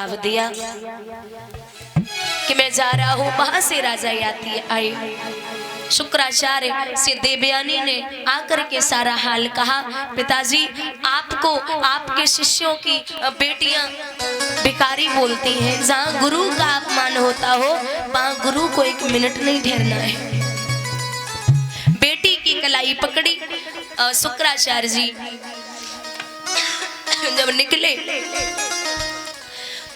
जवाब दिया कि मैं जा रहा हूँ। वहां से राजा याति आए। शुक्राचार्य से देवयानी ने आकर के सारा हाल कहा। पिताजी, आपको आपके शिष्यों की बेटियां भिखारी बोलती हैं। जहाँ गुरु का अपमान होता हो वहां गुरु को एक मिनट नहीं ठहरना है। बेटी की कलाई पकड़ी शुक्राचार्य जी जब निकले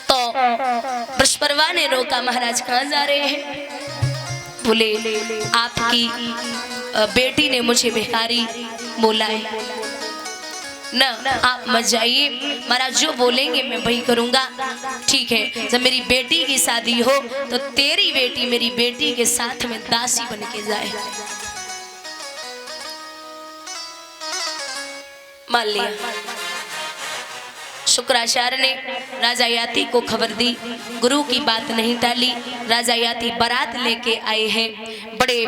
तो बृहस्पतिवा ने रोका, महाराज कहाँ जा रहे हैं? बोले आपकी बेटी ने मुझे भिखारी बोला है ना, आप मत जाइए, महाराज जो बोलेंगे मैं वही करूंगा। ठीक है, जब मेरी बेटी की शादी हो तो तेरी बेटी मेरी बेटी के साथ में दासी बन के जाए। मान लिया। शुक्राचार्य ने राजा याति को खबर दी, गुरु की बात नहीं टाली। राजा याति बारात लेके आए हैं। बड़े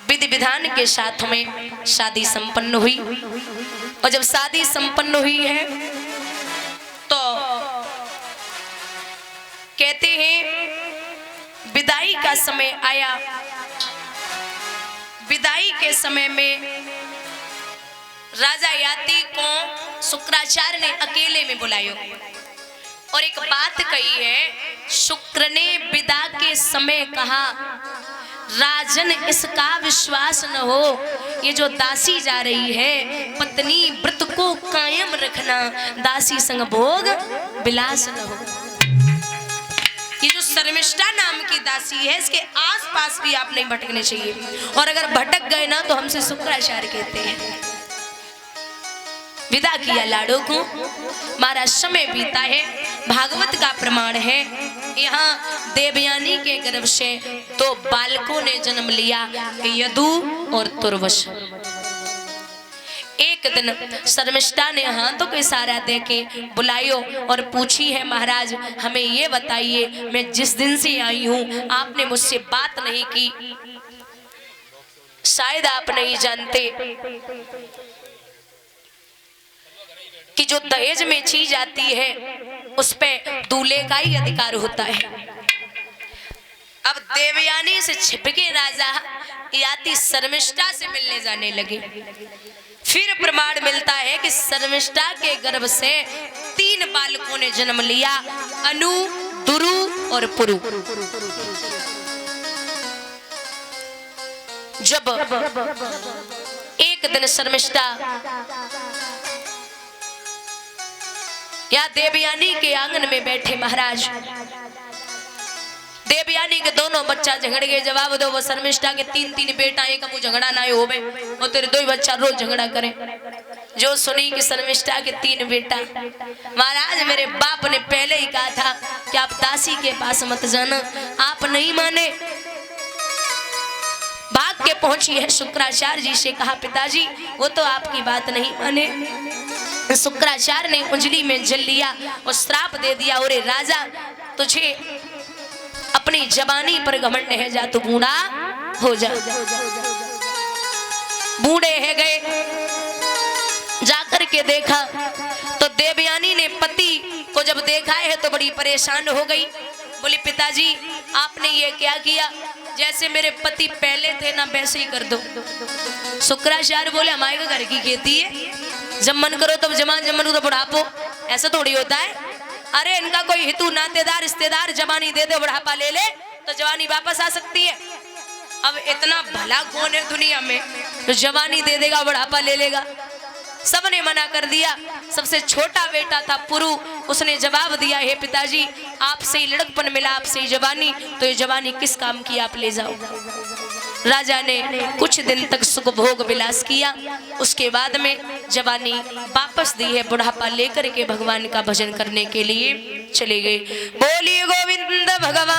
विधि विधान के साथ में शादी संपन्न हुई। और जब शादी संपन्न हुई है तो कहते हैं विदाई का समय आया। विदाई के समय में राजा याति को शुक्राचार्य ने अकेले में बुलाया और एक बात कही है। शुक्र ने विदा के समय कहा, राजन इसका विश्वास न हो, ये जो दासी जा रही है पत्नी व्रत को कायम रखना, दासी संग भोग विलास न हो। ये जो शर्मिष्ठा नाम की दासी है इसके आसपास भी आप नहीं भटकने चाहिए, और अगर भटक गए ना तो हमसे शुक्राचार्य कहते हैं। विदा किया लाड़ो को, महाराज समय बीता है। भागवत का प्रमाण है, यहाँ देवयानी के गर्भ से दो बालकों ने जन्म लिया, यदु और तुर्वश। एक दिन शर्मिष्ठा ने हाथों के इशारा देके बुलायो और पूछी है, महाराज हमें ये बताइए, मैं जिस दिन से आई हूँ आपने मुझसे बात नहीं की, शायद आप नहीं जानते कि जो दहेज में चीज आती है उस पे दूल्हे का ही अधिकार होता है। अब देवयानी से छिपके राजा याति शर्मिष्ठा से मिलने जाने लगे। फिर प्रमाण मिलता है कि शर्मिष्ठा के गर्भ से 3 बालकों ने जन्म लिया, अनु, दुरु और पुरु। जब एक दिन शर्मिष्ठा या देवयानी के आंगन में बैठे, महाराज देवयानी के दोनों बच्चा झगड़ गए। जवाब दो, वो शर्मिष्ठा के 3 बेटा, एक मुझ झगड़ा ना हो बे, और तेरे 2 बच्चा रोज झगड़ा करे। जो सुनी कि शर्मिष्ठा के 3 बेटा, महाराज मेरे बाप ने पहले ही कहा था कि आप दासी के पास मत जाना, आप नहीं माने। भाग के पहुंची है शुक्राचार्य जी से, कहा पिताजी वो तो आपकी बात नहीं माने। शुक्राचार्य ने उंजली में जल लिया और श्राप दे दिया, ओरे राजा तुझे अपनी जवानी पर घमंड है, जा तू बूढ़ा हो जा। बूढ़े है गए, जाकर के देखा तो देवयानी ने पति को जब देखा है तो बड़ी परेशान हो गई। बोली पिताजी आपने ये क्या किया, जैसे मेरे पति पहले थे ना वैसे ही कर दो। शुक्राचार्य बोले हमारे घर की खेती है, जब मन करो तब जमा, जब मन तो बुढ़ापो, ऐसा थोड़ी होता है। अरे इनका कोई हितू नातेदार रिश्तेदार जवानी दे दे, बुढ़ापा ले ले तो जवानी वापस आ सकती है। अब इतना भला कौन है दुनिया में तो जवानी दे देगा बुढ़ापा ले लेगा। सबने मना कर दिया। सबसे छोटा बेटा था पुरु, उसने जवाब दिया, हे पिताजी आपसे ही लड़कपन मिला, आपसे ही जवानी, तो ये जवानी किस काम की, आप ले जाओ। राजा ने कुछ दिन तक सुख भोग विलास किया, उसके बाद में जवानी वापस दी है, बुढ़ापा लेकर के भगवान का भजन करने के लिए चले गए। बोलिए गोविंद भगवान।